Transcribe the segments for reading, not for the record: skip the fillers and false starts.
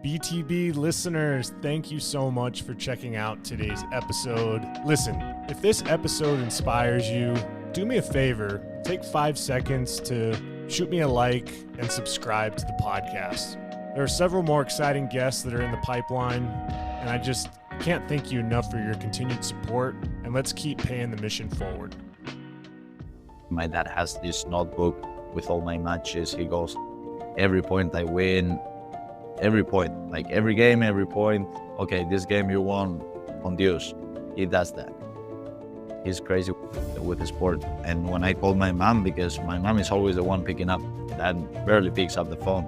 BTB listeners, thank you so much for checking out today's episode. Listen, if this episode inspires you, do me a favor, take 5 seconds to shoot me a like and subscribe to the podcast. There are several more exciting guests that are in the pipeline, and I just can't thank you enough for your continued support, and let's keep paying the mission forward. My dad has this notebook with all my matches. He goes, every point I win, every point, like every game, every point. Okay, this game you won on Dios. He does that. He's crazy with the sport. And when I called my mom, because my mom is always the one picking up, Dad barely picks up the phone,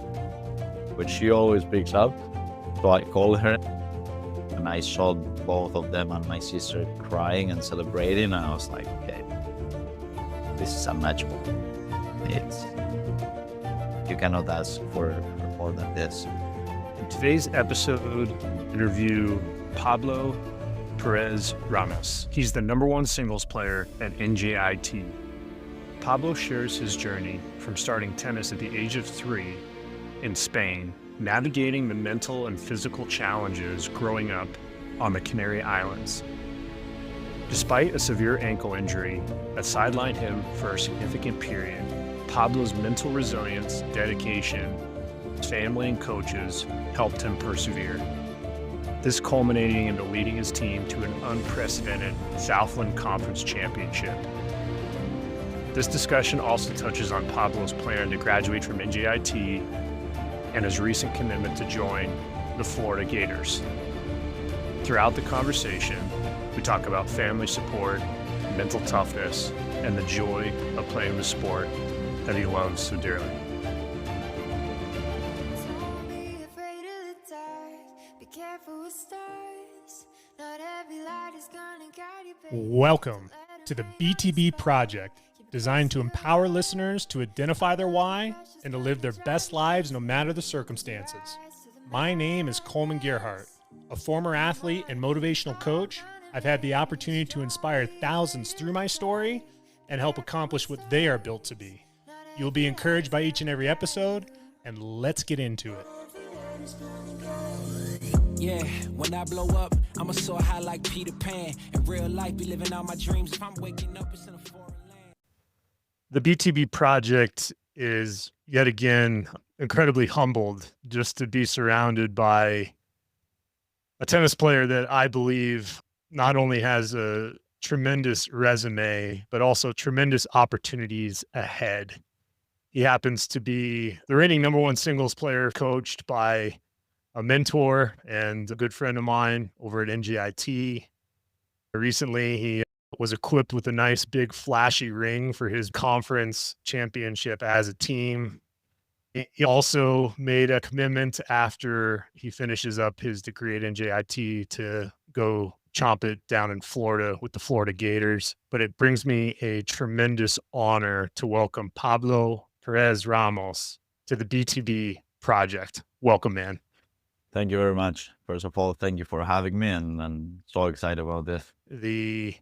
but she always picks up. So I called her and I saw both of them and my sister crying and celebrating. And I was like, okay, this is unmatchable. You cannot ask for more than this. In today's episode, interview Pablo Perez Ramos. He's the #1 singles player at NJIT. Pablo shares his journey from starting tennis at the age of 3 in Spain, navigating the mental and physical challenges growing up on the Canary Islands. Despite a severe ankle injury that sidelined him for a significant period, Pablo's mental resilience, dedication, family and coaches helped him persevere. This culminating into leading his team to an unprecedented Southland Conference Championship. This discussion also touches on Pablo's plan to graduate from NJIT and his recent commitment to join the Florida Gators. Throughout the conversation, we talk about family support, mental toughness, and the joy of playing the sport that he loves so dearly. Welcome to the BTB Project, designed to empower listeners to identify their why and to live their best lives no matter the circumstances. My name is Kollman Gearhart, a former athlete and motivational coach. I've had the opportunity to inspire thousands through my story and help accomplish what they are built to be. You'll be encouraged by each and every episode, and let's get into it. Yeah, when I blow up, I'ma soar high like Peter Pan. In real life, be living out my dreams. If I'm waking up, it's in a foreign land. The BTB Project is yet again incredibly humbled just to be surrounded by a tennis player that I believe not only has a tremendous resume, but also tremendous opportunities ahead. He happens to be the reigning #1 singles player, coached by a mentor and a good friend of mine over at NJIT. Recently, he was equipped with a nice big flashy ring for his conference championship as a team. He also made a commitment after he finishes up his degree at NJIT to go chomp it down in Florida with the Florida Gators. But it brings me a tremendous honor to welcome Pablo Perez Ramos to the BTB Project. Welcome, man. Thank you very much. First of all, thank you for having me, and I'm so excited about this. The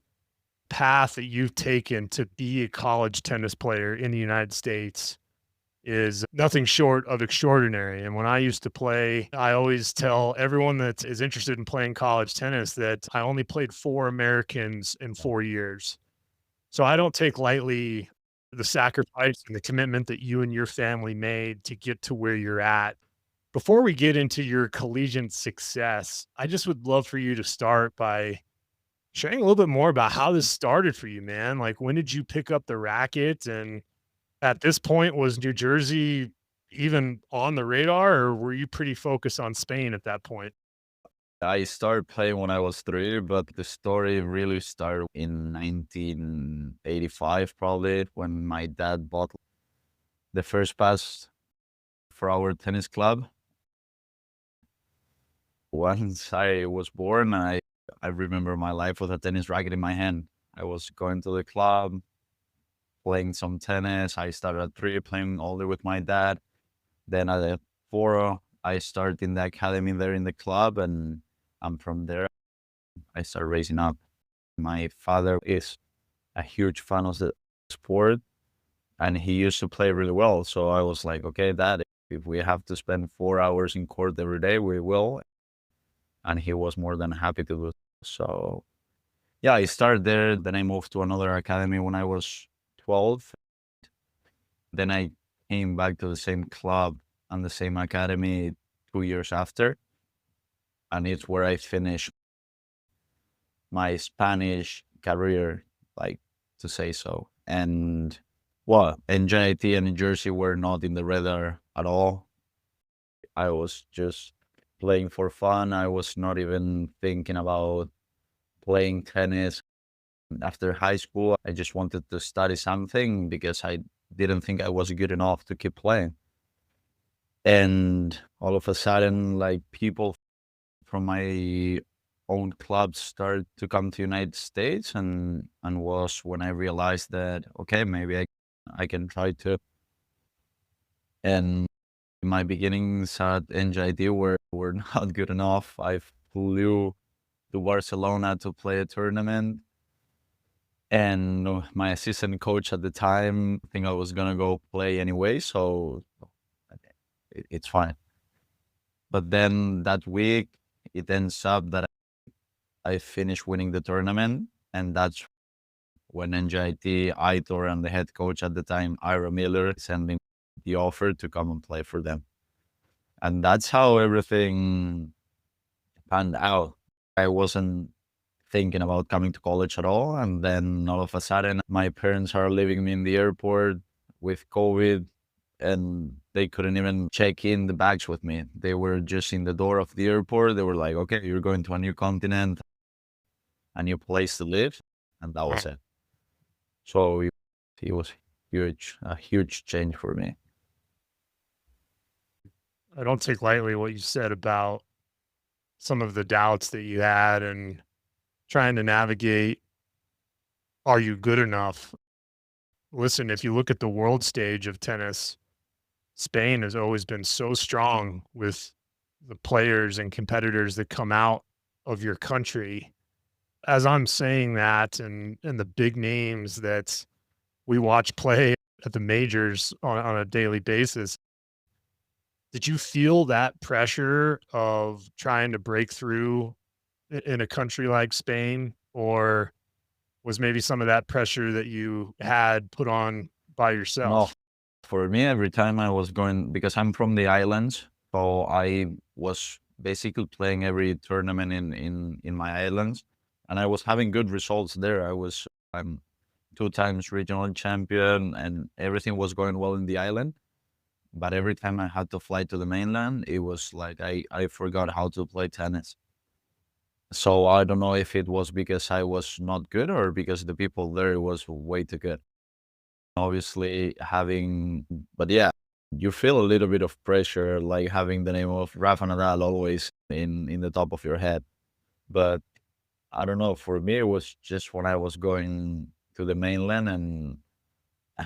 path that you've taken to be a college tennis player in the United States is nothing short of extraordinary. And when I used to play, I always tell everyone that is interested in playing college tennis that I only played 4 Americans in 4 years. So I don't take lightly the sacrifice and the commitment that you and your family made to get to where you're at. Before we get into your collegiate success, I just would love for you to start by sharing a little bit more about how this started for you, man. Like, when did you pick up the racket? And at this point, was New Jersey even on the radar, or were you pretty focused on Spain at that point? I started playing when I was 3, but the story really started in 1985, probably, when my dad bought the first pass for our tennis club. Once I was born, I remember my life with a tennis racket in my hand. I was going to the club, playing some tennis. I started at 3, playing older with my dad. Then at 4, I started in the academy there in the club, and from there, I started raising up. My father is a huge fan of the sport, and he used to play really well. So I was like, okay, Dad, If we have to spend 4 hours in court every day, we will. And he was more than happy to do so. Yeah, I started there. Then I moved to another academy when I was 12. Then I came back to the same club and the same academy 2 years after. And it's where I finished my Spanish career, like to say so. And well, NJIT and New Jersey were not in the radar at all. I was just playing for fun. I was not even thinking about playing tennis. After high school, I just wanted to study something because I didn't think I was good enough to keep playing. And all of a sudden, like, people from my own clubs started to come to United States, and was when I realized that, okay, maybe I can try to. And my beginnings at NJIT were not good enough. I flew to Barcelona to play a tournament, and my assistant coach at the time think I was gonna go play anyway, so it's fine. But then that week, it ends up that I finished winning the tournament, and that's when NJIT, Aitor, and the head coach at the time, Ira Miller, sent me the offer to come and play for them. And that's how everything panned out. I wasn't thinking about coming to college at all. And then all of a sudden, my parents are leaving me in the airport with COVID, and they couldn't even check in the bags with me. They were just in the door of the airport. They were like, okay, you're going to a new continent, a new place to live. And that was it. So it was huge, a huge change for me. I don't take lightly what you said about some of the doubts that you had and trying to navigate, are you good enough? Listen, if you look at the world stage of tennis, Spain has always been so strong with the players and competitors that come out of your country. As I'm saying that, and the big names that we watch play at the majors on a daily basis, did you feel that pressure of trying to break through in a country like Spain? Or was maybe some of that pressure that you had put on by No, yourself? for me, every time I was going, because I'm from the islands, so I was basically playing every tournament in my islands, and I was having good results there. I'm 2 times regional champion, and everything was going well in the island. But every time I had to fly to the mainland, it was like I forgot how to play tennis. So I don't know if it was because I was not good or because the people there was way too good. Obviously but yeah, you feel a little bit of pressure, like having the name of Rafa Nadal always in the top of your head. But I don't know, for me, it was just when I was going to the mainland, and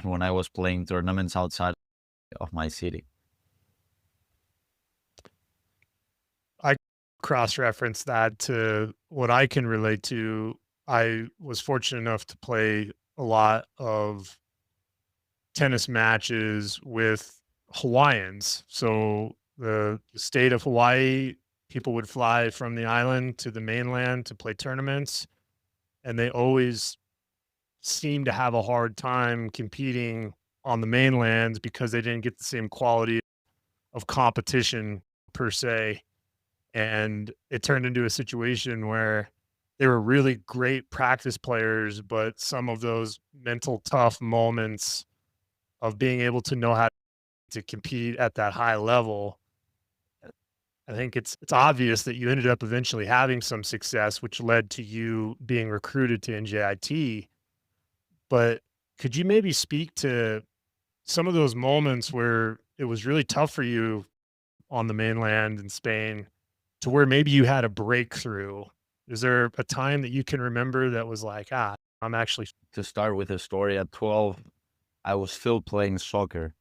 when I was playing tournaments outside of my city. I cross-reference that to what I can relate to. I was fortunate enough to play a lot of tennis matches with Hawaiians. So the state of Hawaii, people would fly from the island to the mainland to play tournaments, and they always seem to have a hard time competing on the mainland because they didn't get the same quality of competition per se. And it turned into a situation where they were really great practice players, but some of those mental tough moments of being able to know how to compete at that high level, I think it's obvious that you ended up eventually having some success, which led to you being recruited to NJIT. But could you maybe speak to some of those moments where it was really tough for you on the mainland in Spain to where maybe you had a breakthrough? Is there a time that you can remember that was like, I'm actually To start with a story, at 12, I was still playing soccer.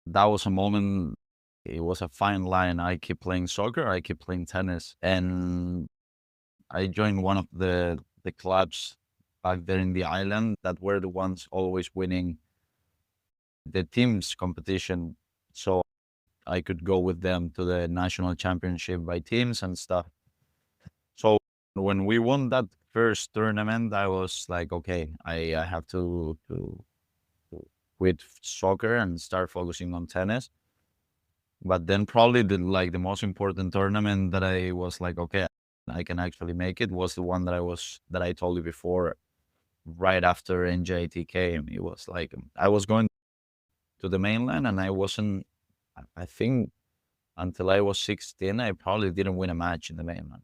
That was a moment, it was a fine line. I keep playing soccer, I keep playing tennis. And I joined one of the clubs back there in the island that were the ones always winning the teams competition, so I could go with them to the national championship by teams and stuff. So when we won that first tournament, I was like, okay, I have to quit soccer and start focusing on tennis. But then probably the most important tournament that I was like, okay, I can actually make it, was the one that I told you before, right after NJIT came. It was like I was going to the mainland, and I think until I was 16, I probably didn't win a match in the mainland.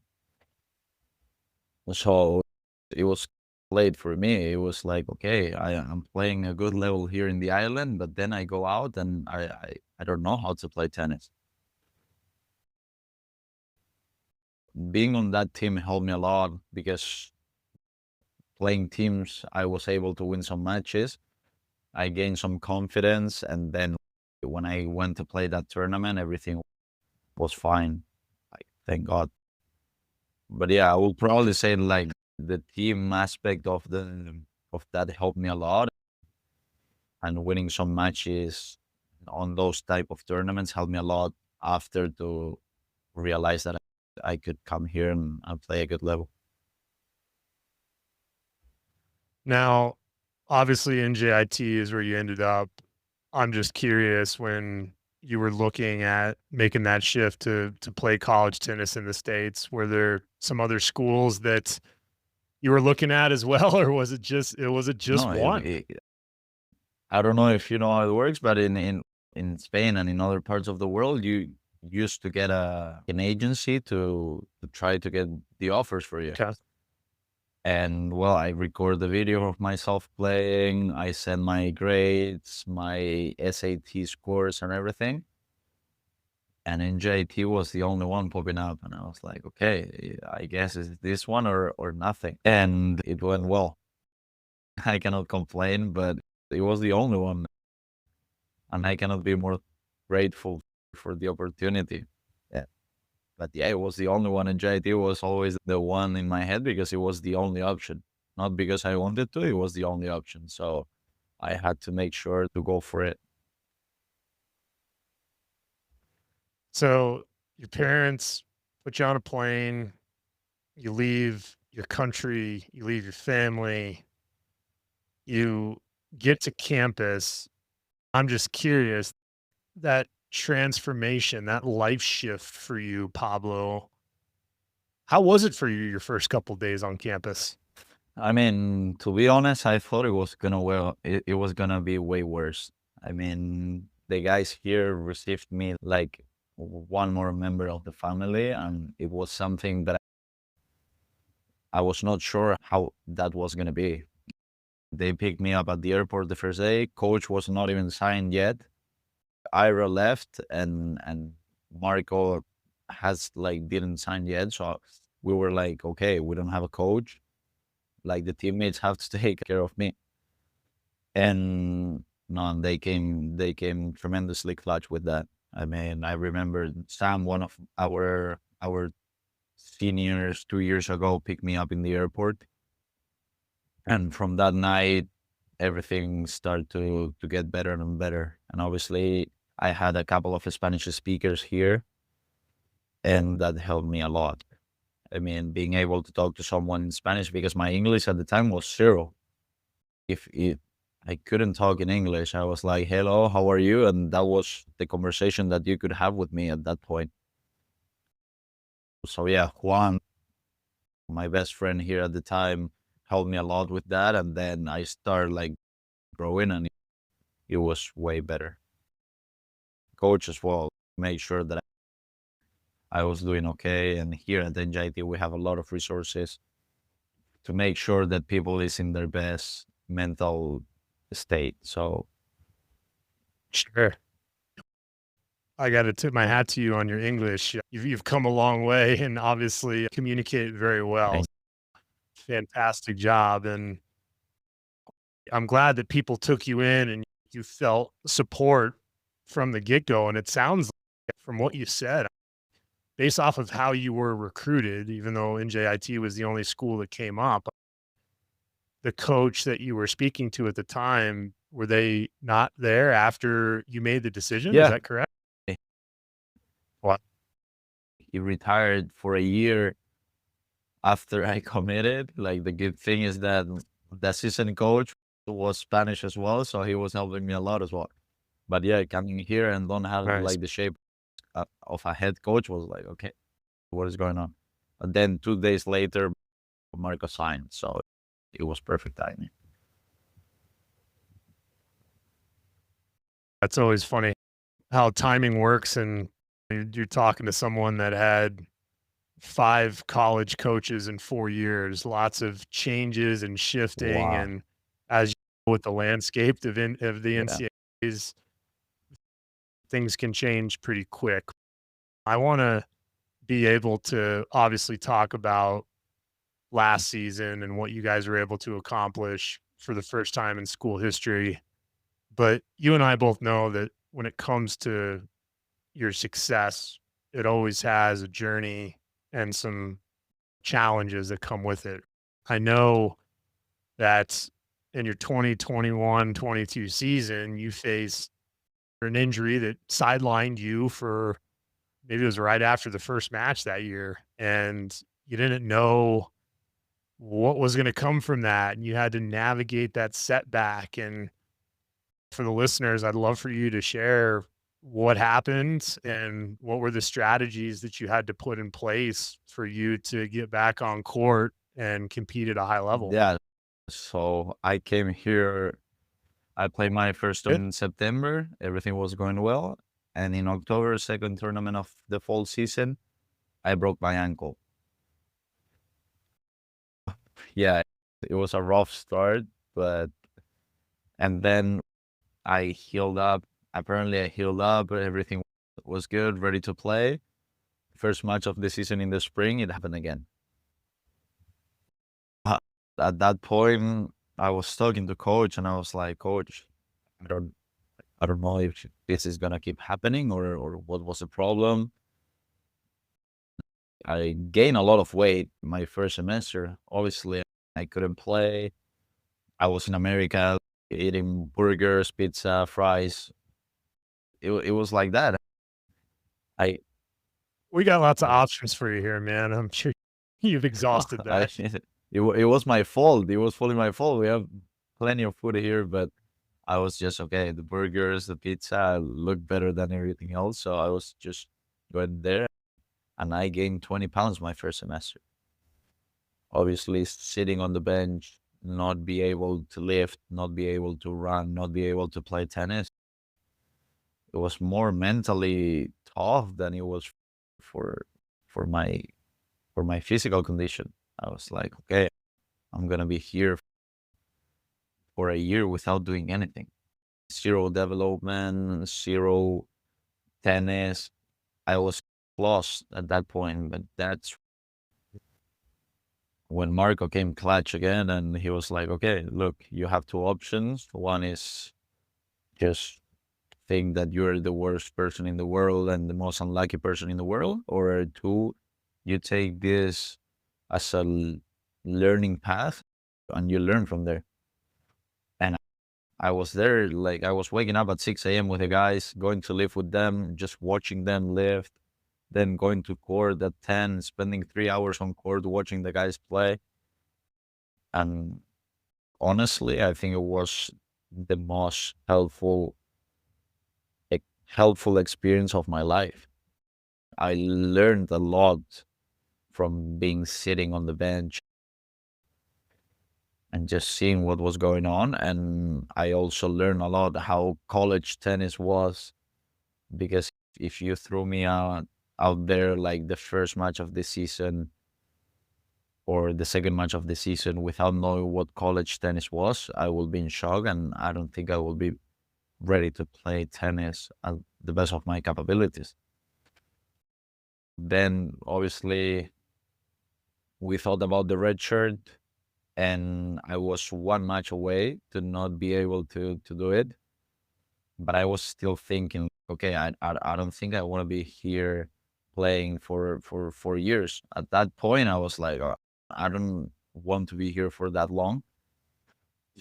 So it was late for me. It was like, okay, I'm playing a good level here in the island, but then I go out and I don't know how to play tennis. Being on that team helped me a lot, because playing teams, I was able to win some matches. I gained some confidence, and then when I went to play that tournament, everything was fine. Like, thank God. But yeah, I will probably say like the team aspect of that helped me a lot, and winning some matches on those type of tournaments helped me a lot after, to realize that I could come here and play a good level. Now, obviously, NJIT is where you ended up. I'm just curious, when you were looking at making that shift to play college tennis in the States, were there some other schools that you were looking at as well, or was it just No, one? I don't know if you know how it works, but in Spain and in other parts of the world, you used to get an agency to try to get the offers for you. Okay. And well, I record the video of myself playing. I send my grades, my SAT scores, and everything. And NJIT was the only one popping up, and I was like, okay, I guess it's this one or nothing. And it went well. I cannot complain, but it was the only one, and I cannot be more grateful for the opportunity. Yeah. But yeah, it was the only one, and JIT was always the one in my head, because it was the only option. Not because I wanted to, it was the only option. So I had to make sure to go for it. So your parents put you on a plane, you leave your country, you leave your family, you get to campus. I'm just curious, that transformation, that life shift for you, Pablo, how was it for you your first couple days on campus? I mean, to be honest, I thought it was gonna be way worse. I mean, the guys here received me like one more member of the family, and it was something that I was not sure how that was gonna be. They picked me up at the airport the first day. Coach was not even signed yet. Ira left, and Marco has like didn't sign yet. So we were like, okay, we don't have a coach. Like, the teammates have to take care of me. And no, they came tremendously clutch with that. I mean, I remember Sam, one of our seniors 2 years ago, picked me up in the airport. And from that night, everything started to get better and better. And obviously, I had a couple of Spanish speakers here, and that helped me a lot. I mean, being able to talk to someone in Spanish, because my English at the time was zero. If I couldn't talk in English, I was like, "Hello, how are you?" And that was the conversation that you could have with me at that point. So yeah, Juan, my best friend here at the time, helped me a lot with that, and then I started like growing, and it was way better. Coach as well made sure that I was doing okay, and here at NJIT we have a lot of resources to make sure that people is in their best mental state. So Sure. I got to tip my hat to you on your English. You've come a long way and obviously communicate very well. thank Fantastic job. And I'm glad that people took you in and you felt support from the get go. And it sounds like, from what you said, based off of how you were recruited, even though NJIT was the only school that came up, the coach that you were speaking to at the time were they not there after you made the decision? Is Yeah. that correct? What? He retired for a year after I committed. Like, the good thing is that the assistant coach was Spanish as well, so he was helping me a lot as well. But yeah, coming here and don't have Nice. like the shape of a head coach was like, okay, what is going on? And then 2 days later, Marco signed, so it was perfect timing. That's always funny how timing works, and you're talking to someone that had 5 college coaches in 4 years, lots of changes and shifting, Wow. and as you know, with the landscape of the Yeah. NCAAs, things can change pretty quick. I wanna be able to obviously talk about last season and what you guys were able to accomplish for the first time in school history, but you and I both know that when it comes to your success, it always has a journey and some challenges that come with it. I know that in your 2021-22 season, you faced an injury that sidelined you for maybe it was right after the first match that year, and you didn't know what was going to come from that, and you had to navigate that setback. And for the listeners, I'd love for you to share what happened and what were the strategies that you had to put in place for you to get back on court and compete at a high level. Yeah. So I came here, I played my first Good. in September. Everything was going well. And in October, second tournament of the fall season, I broke my ankle. Yeah, it was a rough start, and then I healed up. Apparently I healed up, everything was good, ready to play. First match of the season in the spring, it happened again. At that point, I was talking to coach and I was like, Coach, I don't know if this is gonna keep happening or what was the problem. I gained a lot of weight my first semester. Obviously, I couldn't play. I was in America eating burgers, pizza, fries. It was like that. I We got lots of options for you here, man. I'm sure you've exhausted that. it was my fault. It was fully my fault. We have plenty of food here, but I was just okay. The burgers, the pizza look better than everything else, so I was just going there, and I gained 20 pounds my first semester. Obviously, sitting on the bench, not be able to lift, not be able to run, not be able to play tennis. It was more mentally tough than it was for for my for my physical condition. I was like, okay, I'm gonna be here for a year without doing anything. Zero development, zero tennis. I was lost at that point, but that's when Marco came clutch again, and he was like, okay, look, you have 2 options. One is just think that you're the worst person in the world and the most unlucky person in the world, or 2, you take this as a learning path and you learn from there. And I was there, like I was waking up at 6 a.m. with the guys, going to live with them, just watching them live, then going to court at 10, spending 3 hours on court watching the guys play. And honestly, I think it was the most helpful experience of my life. I learned a lot from being sitting on the bench and just seeing what was going on. And I also learned a lot how college tennis was, because if you threw me out there like the first match of the season or the second match of the season without knowing what college tennis was, I will be in shock, and I don't think I will be ready to play tennis at the best of my capabilities. Then obviously we thought about the red shirt, and I was 1 match away to not be able to do it. But I was still thinking, okay, I don't think I want to be here playing for 4 years. At that point, I was like, I don't want to be here for that long.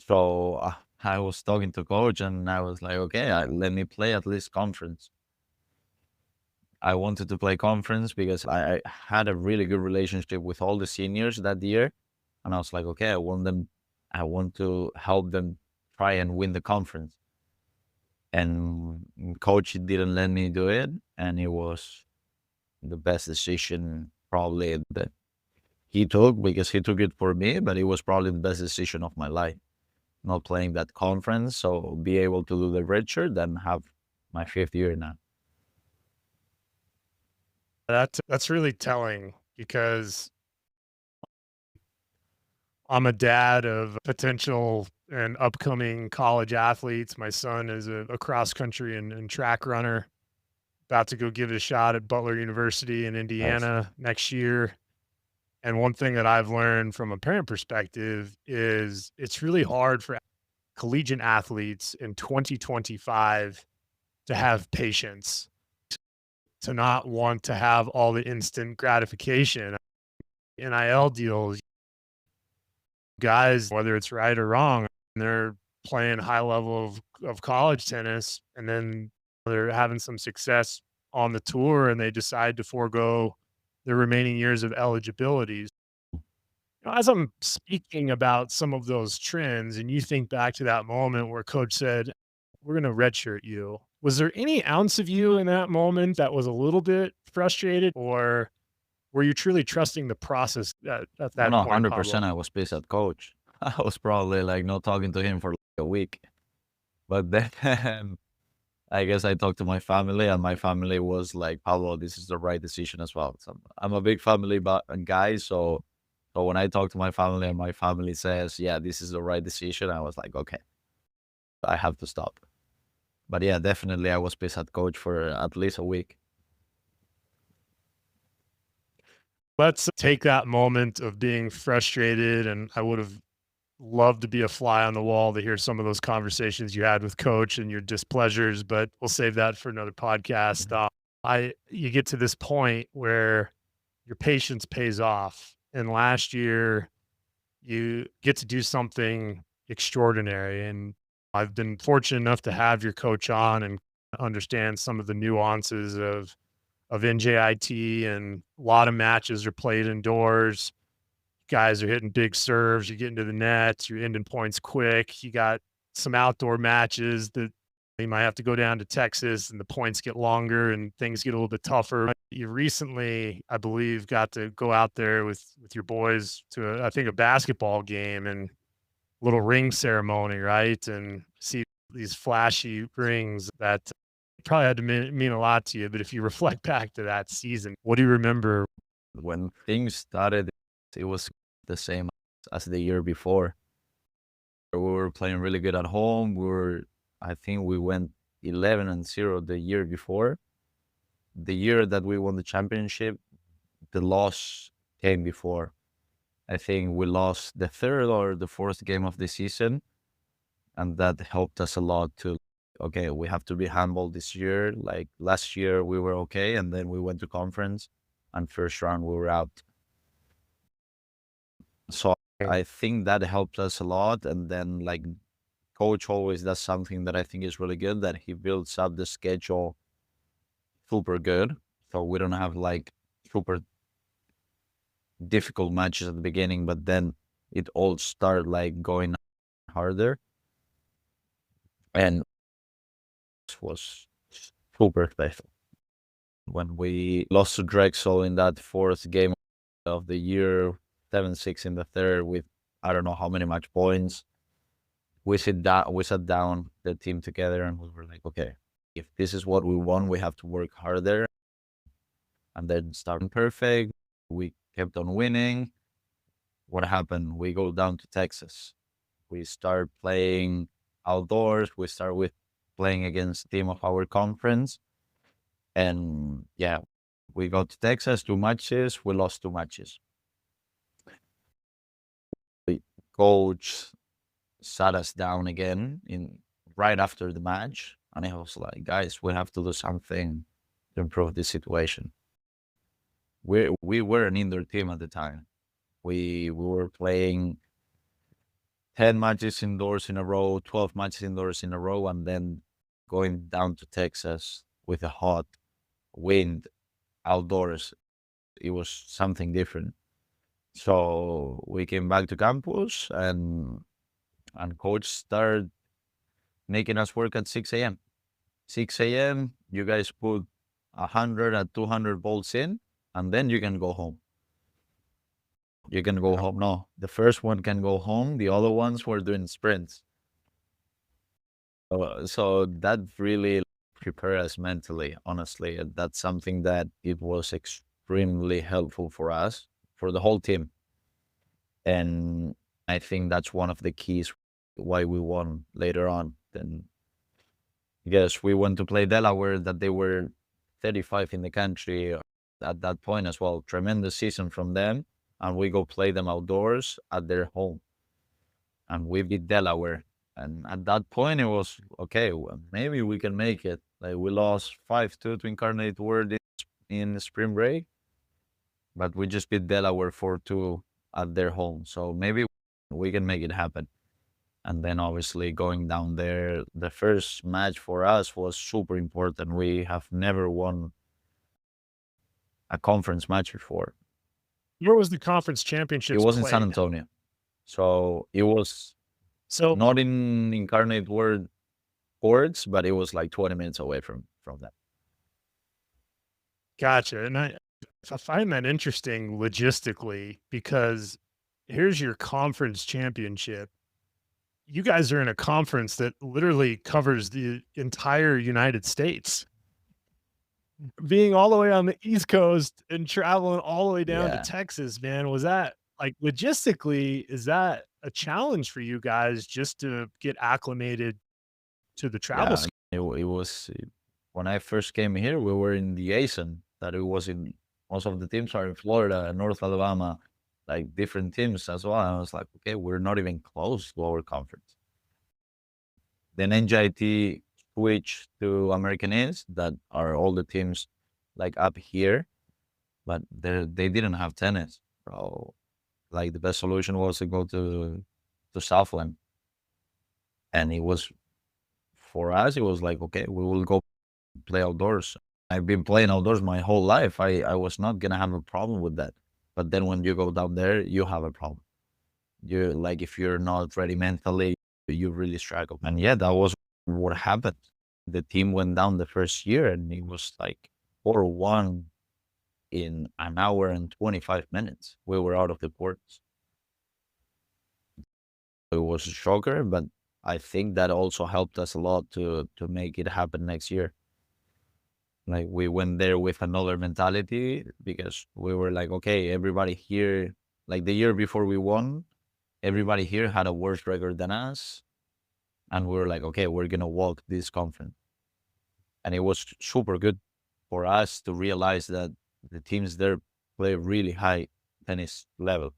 So I was talking to coach and I was like, okay, let me play at least conference. I wanted to play conference because I had a really good relationship with all the seniors that year. And I was like, okay, I want to help them try and win the conference. And coach didn't let me do it. And it was the best decision probably that he took, because he took it for me, but it was probably the best decision of my life, not playing that conference. So be able to do the redshirt and have my 5th year now. That's really telling, because I'm a dad of potential and upcoming college athletes. My son is a cross country and track runner, about to go give it a shot at Butler University in Nice. Indiana next year. And one thing that I've learned from a parent perspective is it's really hard for collegiate athletes in 2025 to have patience, to not want to have all the instant gratification. NIL deals, guys, whether it's right or wrong, they're playing high level of college tennis, and then they're having some success on the tour, and they decide to forego their remaining years of eligibility. As I'm speaking about some of those trends, and you think back to that moment where coach said, "We're going to redshirt you." Was there any ounce of you in that moment that was a little bit frustrated, or were you truly trusting the process at No, that no, point, 100% Pablo? I was pissed at coach. I was probably like not talking to him for like a week. But then I guess I talked to my family, and my family was like, Pablo, this is the right decision as well. So I'm a big family guy. So when I talk to my family and my family says, yeah, this is the right decision, I was like, okay, I have to stop. But yeah, definitely I was pissed at coach for at least a week. Let's take that moment of being frustrated, and I would have loved to be a fly on the wall to hear some of those conversations you had with coach and your displeasures, but we'll save that for another podcast. You get to this point where your patience pays off, and last year you get to do something extraordinary. And I've been fortunate enough to have your coach on and understand some of the nuances of NJIT, and a lot of matches are played indoors. Guys are hitting big serves, you get into the nets, you're ending points quick. You got some outdoor matches that you might have to go down to Texas, and the points get longer and things get a little bit tougher. You recently, I believe, got to go out there with your boys to I think a basketball game and little ring ceremony, right? And see these flashy rings that probably had to mean a lot to you. But if you reflect back to that season, what do you remember? When things started, it was the same as the year before. We were playing really good at home. I think we went 11-0 the year before. The year that we won the championship, the loss came before. I think we lost the 3rd or the 4th game of the season, and that helped us a lot to, okay, we have to be humble this year. Like last year we were okay, and then we went to conference, and first round we were out. So I think that helped us a lot. And then like coach always does something that I think is really good, that he builds up the schedule super good. So we don't have like super difficult matches at the beginning, but then it all started like going harder. And it was super special. When we lost to Drexel in that 4th game of the year, 7-6 in the 3rd with I don't know how many match points, we sat down the team together and we were like, okay, if this is what we want, we have to work harder. And then starting perfect, we kept on winning. What happened? We go down to Texas. We start playing outdoors. We start with playing against team of our conference. And yeah, we go to Texas, 2 matches. We lost 2 matches. The coach sat us down again right after the match. And I was like, guys, we have to do something to improve this situation. We were an indoor team at the time. We were playing 10 matches indoors in a row, 12 matches indoors in a row, and then going down to Texas with a hot wind outdoors. It was something different. So we came back to campus, and coach started making us work at 6 a.m. 6 a.m., you guys put 100 and 200 volts in, and then you can go home. You can go home. No, the first one can go home. The other ones were doing sprints. So that really prepared us mentally, honestly. That's something that it was extremely helpful for us, for the whole team. And I think that's one of the keys why we won later on. Then, yes, we went to play Delaware, that they were 35 in the country at that point as well. Tremendous season from them. And we go play them outdoors at their home. And we beat Delaware. And at that point, it was, okay, well, maybe we can make it. Like, we lost 5-2 to Incarnate Word in spring break, but we just beat Delaware 4-2 at their home. So maybe we can make it happen. And then obviously going down there, the first match for us was super important. We have never won a conference match before. Where was the conference championships? It was in played? San Antonio. So it was not in Incarnate Word courts, but it was like 20 minutes away from that. Gotcha. And I find that interesting logistically, because here's your conference championship. You guys are in a conference that literally covers the entire United States. Being all the way on the East Coast and traveling all the way down to Texas, man, was that, like, logistically, is that a challenge for you guys just to get acclimated to the travel? It was, when I first came here, we were in the ASIN, that it was in, most of the teams are in Florida and North Alabama, like different teams as well. And I was like, okay, we're not even close to our conference. Then NJIT switched to American East, that are all the teams like up here, but they didn't have tennis. So like the best solution was to go to Southland. And it was, for us, it was like, okay, we will go play outdoors. I've been playing outdoors my whole life. I was not gonna have a problem with that. But then when you go down there, you have a problem. You, like, if you're not ready mentally, you really struggle. And yeah, that was what happened. The team went down the first year, and it was like 4-1 in an hour and 25 minutes. We were out of the courts. It was a shocker, but I think that also helped us a lot to make it happen next year. Like, we went there with another mentality, because we were like, okay, everybody here, like the year before we won, everybody here had a worse record than us. And we were like, okay, we're going to walk this conference. And it was super good for us to realize that the teams there play really high tennis level.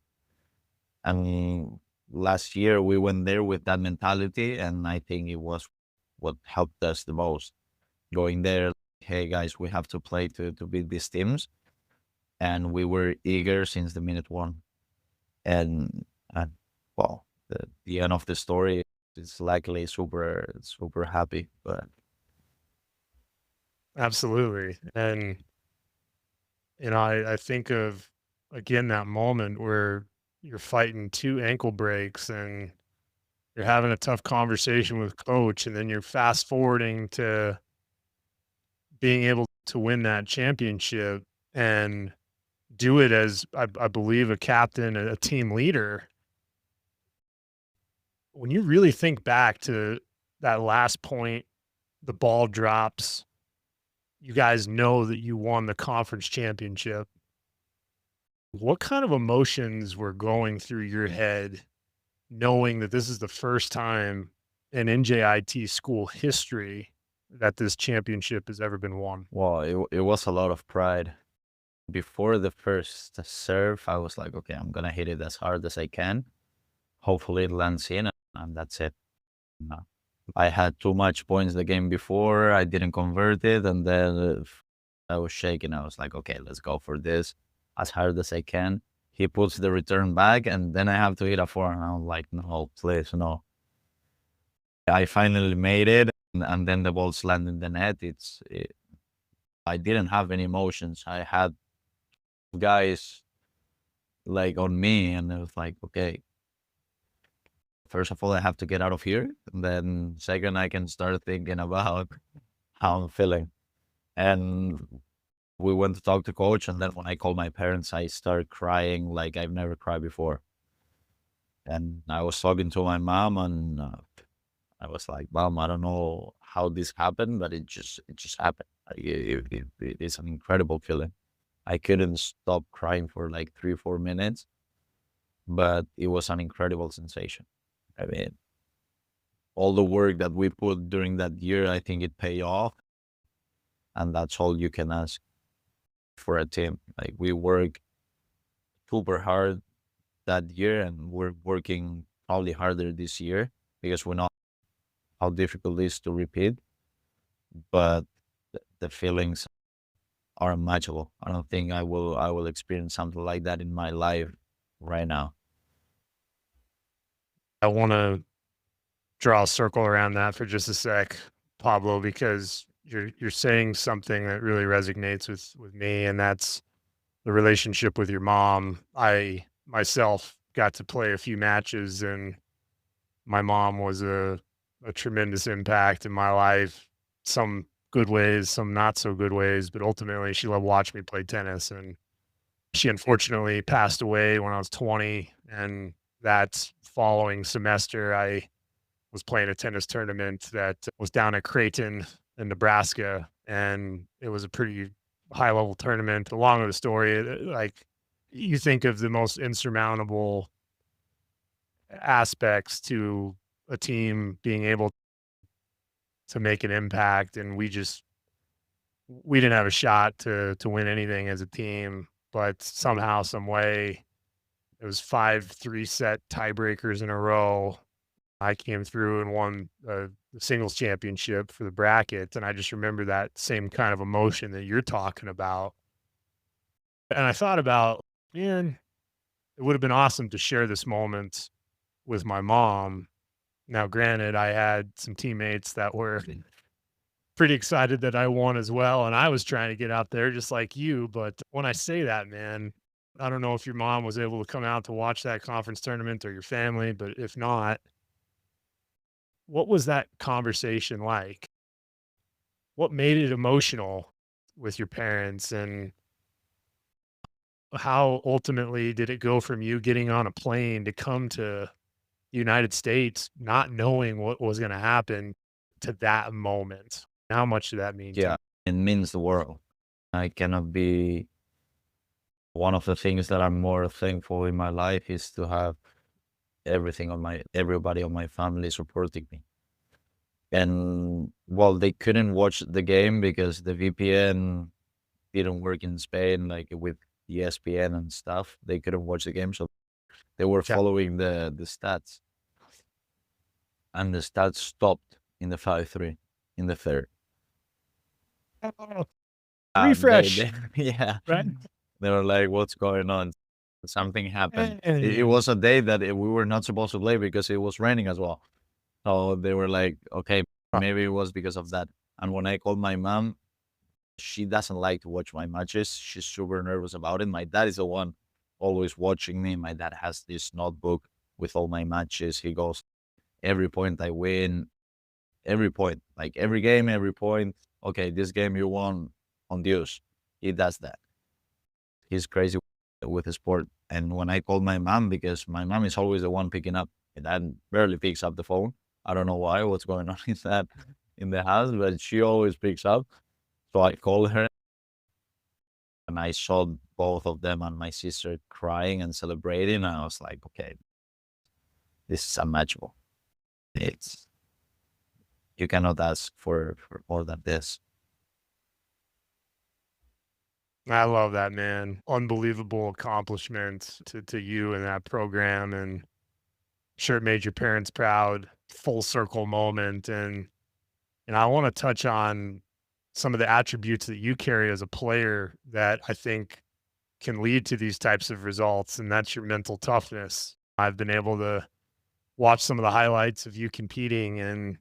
And last year we went there with that mentality, and I think it was what helped us the most. Going there, hey guys, we have to play to beat these teams. And we were eager since the minute one. And well, the end of the story is likely super happy. But Absolutely. And, you know, I think of, again, that moment where you're fighting 2 ankle breaks and you're having a tough conversation with coach, and then you're fast forwarding to being able to win that championship and do it as, I believe, a captain, a team leader. When you really think back to that last point, the ball drops, you guys know that you won the conference championship. What kind of emotions were going through your head, knowing that this is the first time in NJIT school history that this championship has ever been won? well, it was a lot of pride. Before the first serve, I was like, okay, I'm gonna hit it as hard as I can. Hopefully it lands in, and that's it. No. I had too much points the game before. I didn't convert it, and then I was shaking. I was like, okay, let's go for this as hard as I can. he puts the return back, and then I have to hit a forehand. I'm like, no, please, no. I finally made it, and then the ball's landed in the net. I didn't have any emotions. I had guys like on me, and it was like, okay, first of all, I have to get out of here, and then second, I can start thinking about how I'm feeling. And we went to talk to coach, and then when I called my parents, I started crying like I've never cried before. And I was talking to my mom, and I was like, "Mom, I don't know how this happened, but it just happened. Like, it is an incredible feeling. I couldn't stop crying for like 3 or 4 minutes, but it was an incredible sensation. I mean, all the work that we put during that year, I think it paid off, and that's all you can ask for a team. Like, we work super hard that year, and we're working probably harder this year because we know how difficult it is to repeat, but the feelings are unmatchable. I don't think I will experience something like that in my life right now. I want to draw a circle around that for just a sec, Pablo, because you're saying something that really resonates with me, and that's the relationship with your mom. I myself got to play a few matches, and my mom was a tremendous impact in my life. Some good ways, some not so good ways, but ultimately she loved watching me play tennis. And she unfortunately passed away when I was 20. And that following semester, I was playing a tennis tournament that was down at Creighton in Nebraska. And it was a pretty high level tournament. Along with the story, like, you think of the most insurmountable aspects to a team being able to make an impact, and we didn't have a shot to win anything as a team, but somehow, some way, it was 5 3-set tiebreakers in a row. I came through and won the singles championship for the bracket, and I just remember that same kind of emotion that you're talking about. And I thought about, man, it would have been awesome to share this moment with my mom. Now, granted, I had some teammates that were pretty excited that I won as well, and I was trying to get out there just like you. But when I say that, man, I don't know if your mom was able to come out to watch that conference tournament or your family, but if not, what was that conversation like? What made it emotional with your parents, and how ultimately did it go from you getting on a plane to come to the United States, not knowing what was going to happen, to that moment? How much did that mean to Yeah, you? it means the world. I cannot be one of the things that I'm more thankful in my life is to have everybody on my family supporting me. And well, they couldn't watch the game because the VPN didn't work in Spain, like with ESPN and stuff. They couldn't watch the game, so they were Yeah. following the stats, and the stats stopped in the 5-3 in the third. Oh, They, refresh, yeah, right? they were like, "What's going on?" Something happened. It And was a day that we were not supposed to play because it was raining as well. So they were like, "Okay, maybe it was because of that." And when I called my mom, she doesn't like to watch my matches. She's super nervous about it. My dad is the one always watching me. My dad has this notebook with all my matches. He goes, every point I win, every point, like every game, every point. Okay, this game you won on Dios. He does that. He's crazy with the sport. And when I called my mom, because my mom is always the one picking up, my dad barely picks up the phone. I don't know why, what's going on in the house, but she always picks up. So I called her, and I saw both of them and my sister crying and celebrating. And I was like, okay, this is unmatchable. You cannot ask for more than this. I love that, man. Unbelievable accomplishment to you in that program, and sure it made your parents proud. Full circle moment. And I want to touch on some of the attributes that you carry as a player that I think can lead to these types of results, and that's your mental toughness. I've been able to watch some of the highlights of you competing, and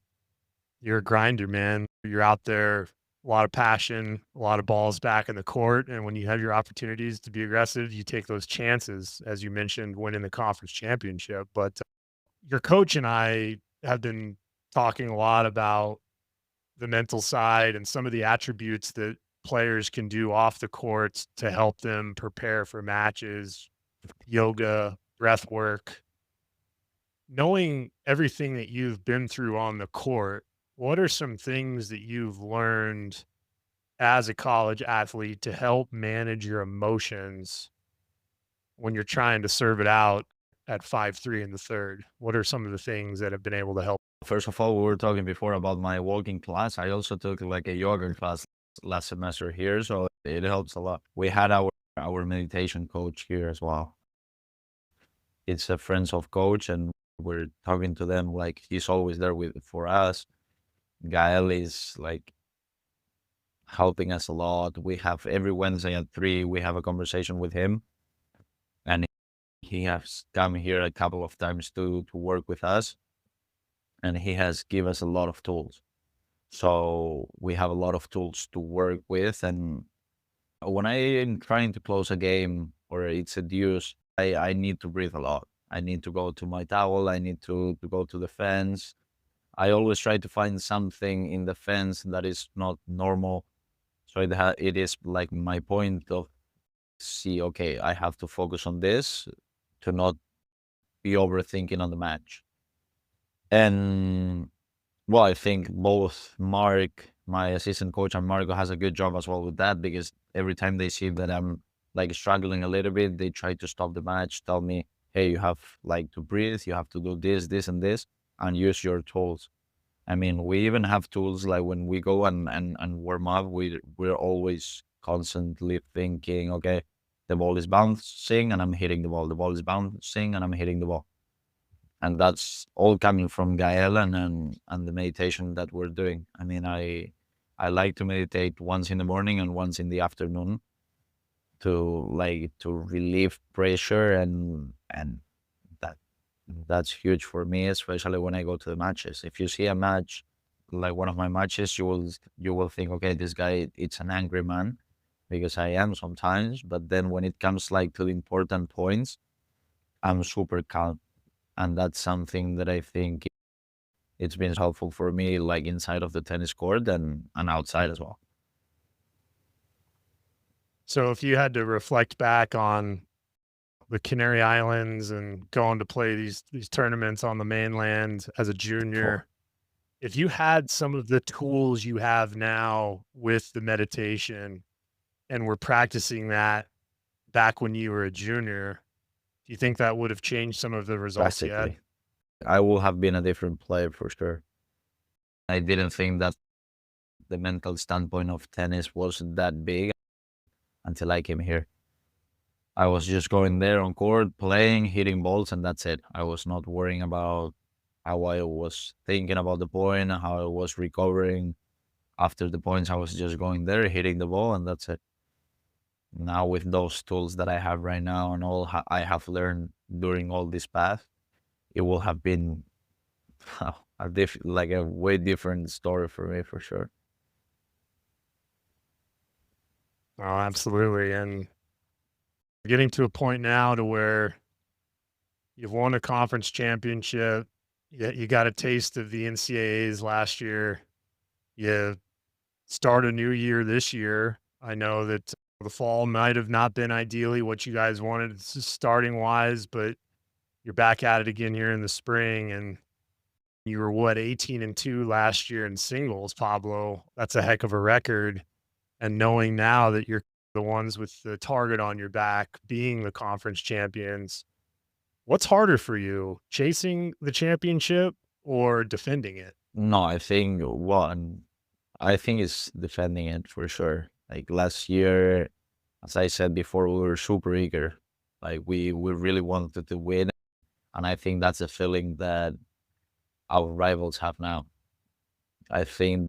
you're a grinder, man. You're out there, a lot of passion, a lot of balls back in the court. And when you have your opportunities to be aggressive, you take those chances, as you mentioned, winning the conference championship. But your coach and I have been talking a lot about the mental side and some of the attributes that players can do off the courts to help them prepare for matches, yoga, breath work. Knowing everything that you've been through on the court, what are some things that you've learned as a college athlete to help manage your emotions when you're trying to serve it out at 5-3 in the third? What are some of the things that have been able to help? First of all, we were talking before about my walking class. I also took like a yoga class last semester here, so it helps a lot. We had our meditation coach here as well. It's a friends of coach, and we're talking to them like he's always there for us. Gael is like helping us a lot. We have every Wednesday at 3, we have a conversation with him, and he has come here a couple of times to work with us, and he has given us a lot of tools. So we have a lot of tools to work with. And when I am trying to close a game or it's a deuce, I need to breathe a lot. I need to go to my towel. I need to go to the fence. I always try to find something in the fence that is not normal. So it is like my point of see, okay, I have to focus on this to not be overthinking on the match. And well, I think both Mark, my assistant coach, and Marco has a good job as well with that, because every time they see that I'm like struggling a little bit, they try to stop the match, tell me, hey, you have like to breathe, you have to do this, this, and this, and use your tools. I mean, we even have tools like when we go and warm up, we're always constantly thinking, okay, the ball is bouncing and I'm hitting the ball. The ball is bouncing and I'm hitting the ball. And that's all coming from Gael and the meditation that we're doing. I mean, I like to meditate once in the morning and once in the afternoon to relieve pressure, and that's huge for me, especially when I go to the matches. If you see a match like one of my matches, you will think, okay, this guy, it's an angry man, because I am sometimes. But then when it comes like to the important points, I'm super calm. And that's something that I think it's been helpful for me, like inside of the tennis court and outside as well. So if you had to reflect back on the Canary Islands and going to play these tournaments on the mainland as a junior, if you had some of the tools you have now with the meditation and were practicing that back when you were a junior, do you think that would have changed some of the results you had? Drastically. I will have been a different player for sure. I didn't think that the mental standpoint of tennis was that big until I came here. I was just going there on court, playing, hitting balls, and that's it. I was not worrying about how I was thinking about the point, how I was recovering after the points. I was just going there, hitting the ball, and that's it. Now with those tools that I have right now and all I have learned during all this path, it will have been like a way different story for me for sure. Oh, absolutely. And getting to a point now to where you've won a conference championship, you got a taste of the NCAAs last year. You start a new year this year. I know that the fall might have not been ideally what you guys wanted starting wise, but you're back at it again here in the spring. And you were 18-2 last year in singles, Pablo. That's a heck of a record. And knowing now that you're the ones with the target on your back being the conference champions, what's harder for you, chasing the championship or defending it? No, I think it's defending it for sure. Like last year, as I said before, we were super eager. Like we really wanted to win. And I think that's a feeling that our rivals have now. I think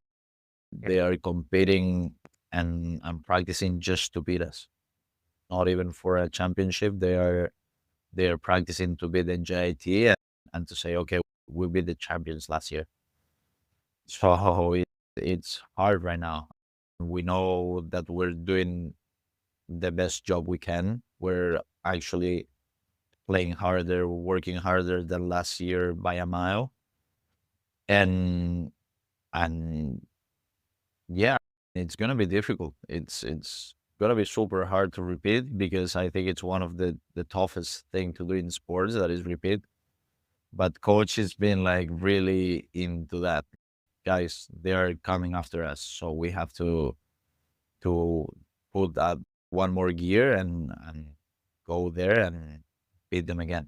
they are competing and practicing just to beat us. not even for a championship. They are practicing to beat NJIT and to say, okay, we beat the champions last year. So it's hard right now. We know that we're doing the best job we can. We're actually playing harder, working harder than last year by a mile. And yeah, it's gonna be difficult. It's gonna be super hard to repeat because I think it's one of the toughest thing to do in sports, that is repeat. But coach has been like really into that. Guys, they are coming after us, so we have to put that one more gear and go there and beat them again.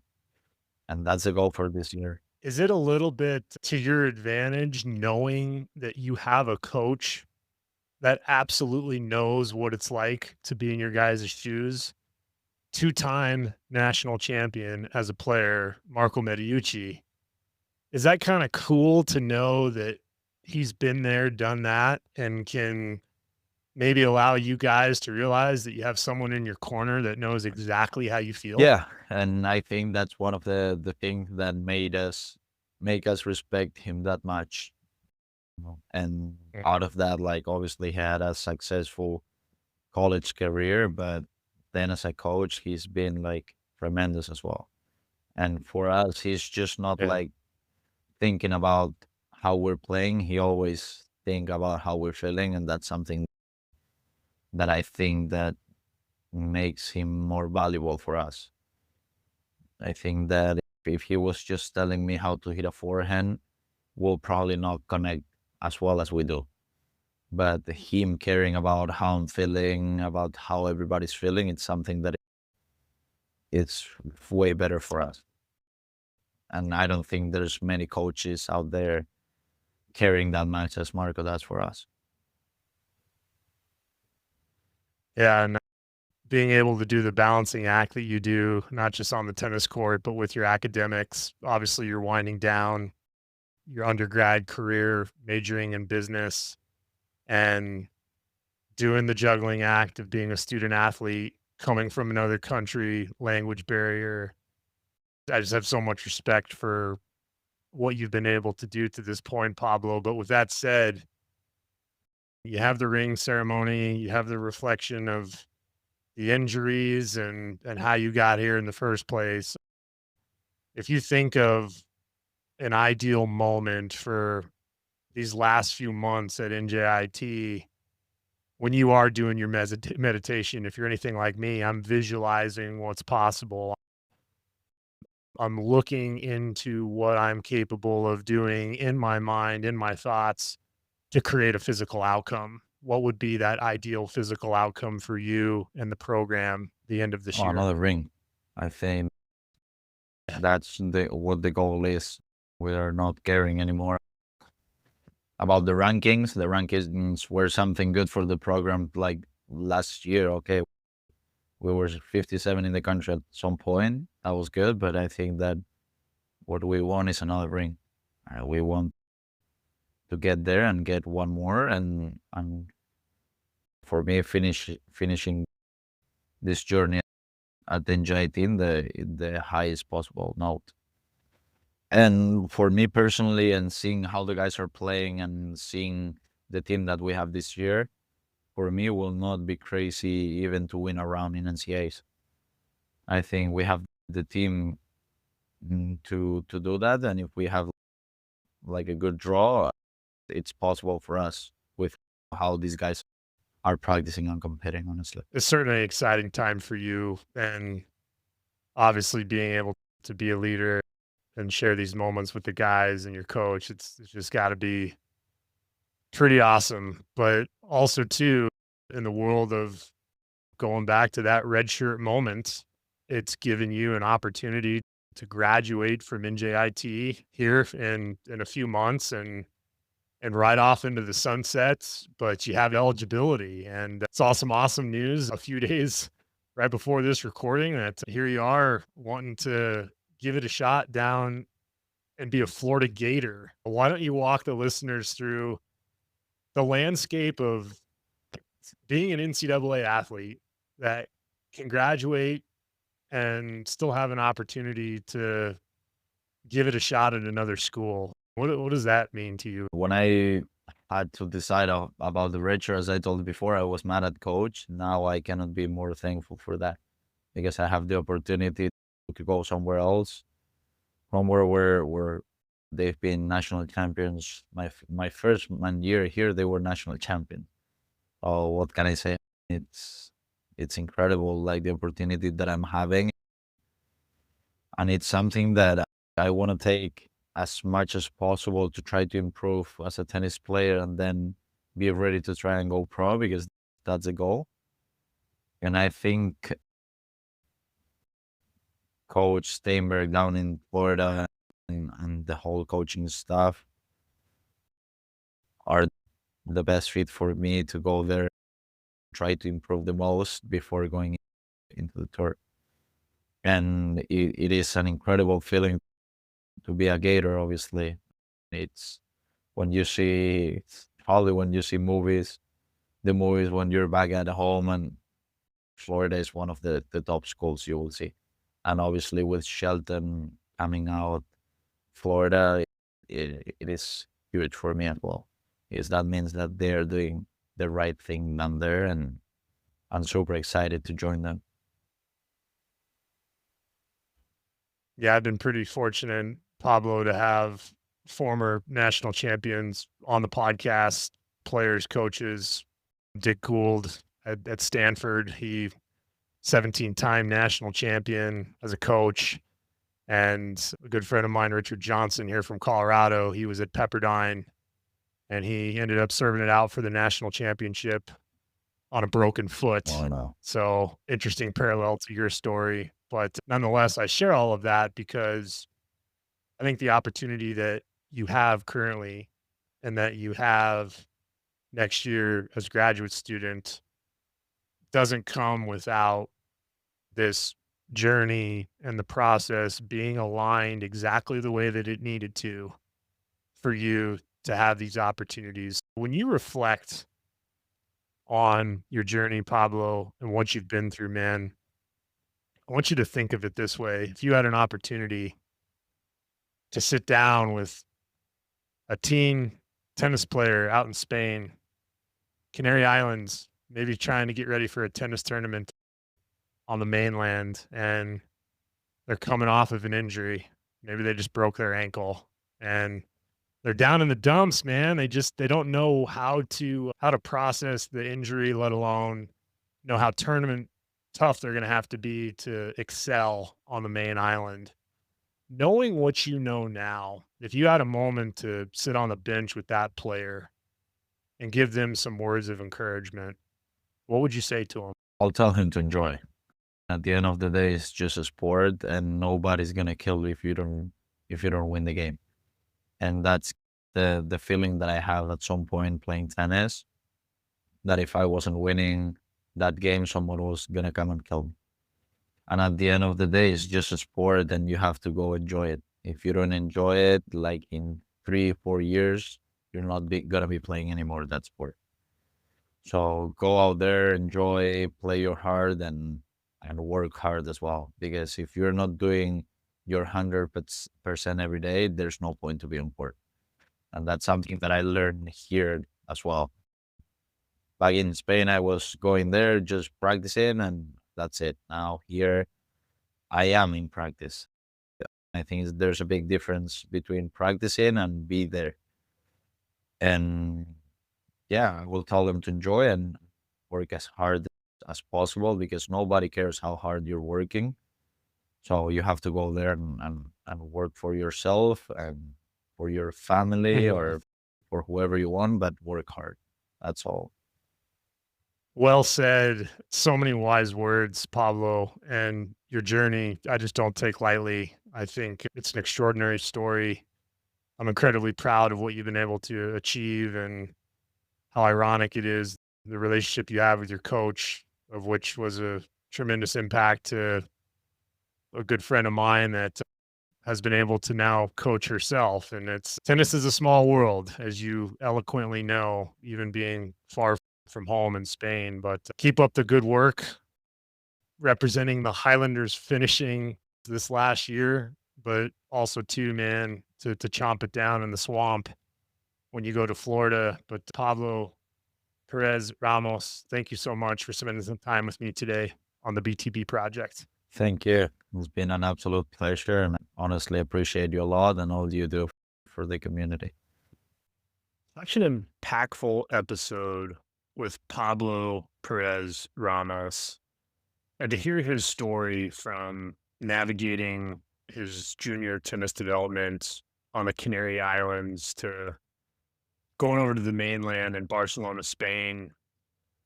And that's the goal for this year. Is it a little bit to your advantage knowing that you have a coach that absolutely knows what it's like to be in your guys' shoes? Two-time national champion as a player, Marco Mediucci. Is that kind of cool to know that he's been there, done that, and can maybe allow you guys to realize that you have someone in your corner that knows exactly how you feel? Yeah, and I think that's one of the things that make us respect him that much. And Mm. out of that, like obviously he had a successful college career, but then as a coach, he's been like tremendous as well. And for us, he's just not Yeah. like thinking about how we're playing. He always think about how we're feeling, and that's something that I think that makes him more valuable for us. I think that if he was just telling me how to hit a forehand, we'll probably not connect as well as we do. But him caring about how I'm feeling, about how everybody's feeling, it's something that it's way better for us. And I don't think there's many coaches out there caring that much as Marco does for us. Yeah, and being able to do the balancing act that you do, not just on the tennis court, but with your academics. Obviously, you're winding down your undergrad career, majoring in business, and doing the juggling act of being a student athlete, coming from another country, language barrier. I just have so much respect for what you've been able to do to this point, Pablo. But with that said, you have the ring ceremony, you have the reflection of the injuries and how you got here in the first place. If you think of an ideal moment for these last few months at NJIT, when you are doing your meditation, if you're anything like me, I'm visualizing what's possible. I'm looking into what I'm capable of doing in my mind, in my thoughts to create a physical outcome. What would be that ideal physical outcome for you and the program the end of this Oh, year? another ring. I think that's what the goal is. We are not caring anymore about the rankings. The rankings were something good for the program like last year. Okay, we were 57 in the country at some point. That was good, but I think that what we want is another ring. We want to get there and get one more, and for me, finishing this journey at NJIT in the highest possible note. And for me personally, and seeing how the guys are playing and seeing the team that we have this year, for me will not be crazy even to win a round in NCAAs. I think we have the team to do that, and if we have like a good draw, it's possible for us with how these guys are practicing and competing, honestly. It's certainly an exciting time for you, and obviously being able to be a leader and share these moments with the guys and your coach. It's just got to be pretty awesome. But also too, in the world of going back to that red shirt moment, it's given you an opportunity to graduate from NJIT here in a few months and ride off into the sunsets, but you have eligibility. And it's awesome news a few days right before this recording that here you are wanting to give it a shot down and be a Florida Gator. Why don't you walk the listeners through the landscape of being an NCAA athlete that can graduate and still have an opportunity to give it a shot at another school. What does that mean to you? When I had to decide about the redshirt, as I told you before, I was mad at coach. Now I cannot be more thankful for that because I have the opportunity to go somewhere else, somewhere where they've been national champions. My first year here, they were national champion. Oh, what can I say? It's it's incredible, like the opportunity that I'm having, and it's something that I want to take as much as possible to try to improve as a tennis player, and then be ready to try and go pro because that's the goal. And I think Coach Steinberg down in Florida and the whole coaching staff are the best fit for me to go there, try to improve the most before going into the tour. And it is an incredible feeling to be a Gator, obviously. It's when you see, it's probably when you see the movies when you're back at home, and Florida is one of the top schools you will see. And obviously with Shelton coming out, Florida, it is huge for me as well. Because that means that they're doing the right thing down there, and I'm super excited to join them. Yeah, I've been pretty fortunate, Pablo, to have former national champions on the podcast, players, coaches. Dick Gould at Stanford, he 17-time national champion as a coach. And a good friend of mine, Richard Johnson, here from Colorado, he was at Pepperdine, and he ended up serving it out for the national championship on a broken foot. Oh, no. So interesting parallel to your story. But nonetheless, I share all of that because I think the opportunity that you have currently and that you have next year as a graduate student doesn't come without this journey and the process being aligned exactly the way that it needed to for you to have these opportunities. When you reflect on your journey, Pablo, and what you've been through, man, I want you to think of it this way. If you had an opportunity to sit down with a teen tennis player out in Spain, Canary Islands, maybe trying to get ready for a tennis tournament on the mainland, and they're coming off of an injury. Maybe they just broke their ankle and they're down in the dumps, man. They don't know how to process the injury, let alone know how tournament tough they're going to have to be to excel on the main island. Knowing what you know now, if you had a moment to sit on the bench with that player and give them some words of encouragement, what would you say to them? I'll tell him to enjoy. At the end of the day, it's just a sport, and nobody's gonna kill you if you don't win the game. And that's the feeling that I have at some point playing tennis. That if I wasn't winning that game, someone was gonna come and kill me. And at the end of the day, it's just a sport, and you have to go enjoy it. If you don't enjoy it, like in 3 4 years, you're not gonna be playing anymore that sport. So go out there, enjoy, play your heart, and work hard as well. Because if you're not doing your 100% every day, there's no point to be on court. And that's something that I learned here as well. Back in Spain, I was going there just practicing, and that's it. Now here, I am in practice. I think there's a big difference between practicing and be there. And yeah, I will tell them to enjoy and work as hard as possible because nobody cares how hard you're working. So you have to go there and work for yourself and for your family or for whoever you want, but work hard. That's all. Well said. So many wise words, Pablo, and your journey, I just don't take lightly. I think it's an extraordinary story. I'm incredibly proud of what you've been able to achieve and how ironic it is the relationship you have with your coach, of which was a tremendous impact to a good friend of mine that has been able to now coach herself. And tennis is a small world, as you eloquently know, even being far from home in Spain. But keep up the good work. representing the Highlanders finishing this last year, but also too, man, to chomp it down in the swamp when you go to Florida. But Pablo Perez Ramos, thank you so much for spending some time with me today on the BTB project. Thank you. It's been an absolute pleasure, and I honestly appreciate you a lot and all you do for the community. Such an impactful episode with Pablo Perez Ramos. And to hear his story from navigating his junior tennis development on the Canary Islands to going over to the mainland in Barcelona, Spain,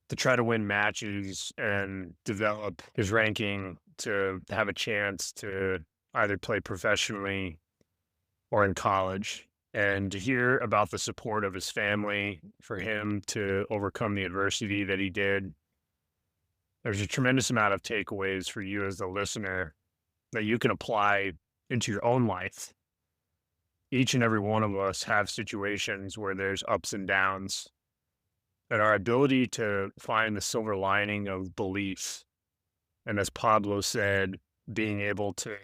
to try to win matches and develop his ranking to have a chance to either play professionally or in college, and to hear about the support of his family for him to overcome the adversity that he did. There's a tremendous amount of takeaways for you as the listener that you can apply into your own life. Each and every one of us have situations where there's ups and downs, and our ability to find the silver lining of belief, and as Pablo said, being able to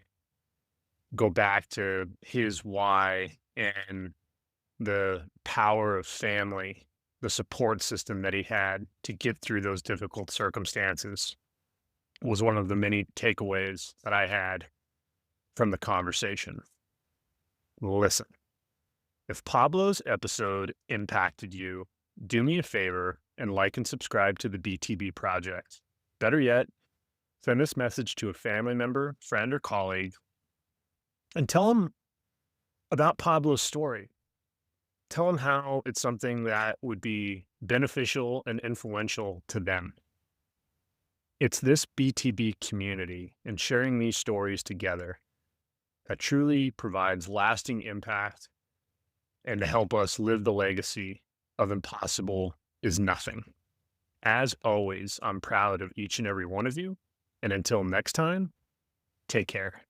go back to his why and the power of family, the support system that he had to get through those difficult circumstances, was one of the many takeaways that I had from the conversation. Listen, if Pablo's episode impacted you, do me a favor and like and subscribe to the BTB Project. Better yet, send this message to a family member, friend, or colleague, and tell them about Pablo's story. Tell them how it's something that would be beneficial and influential to them. It's this BTB community and sharing these stories together that truly provides lasting impact and to help us live the legacy of impossible is nothing. As always, I'm proud of each and every one of you. And until next time, take care.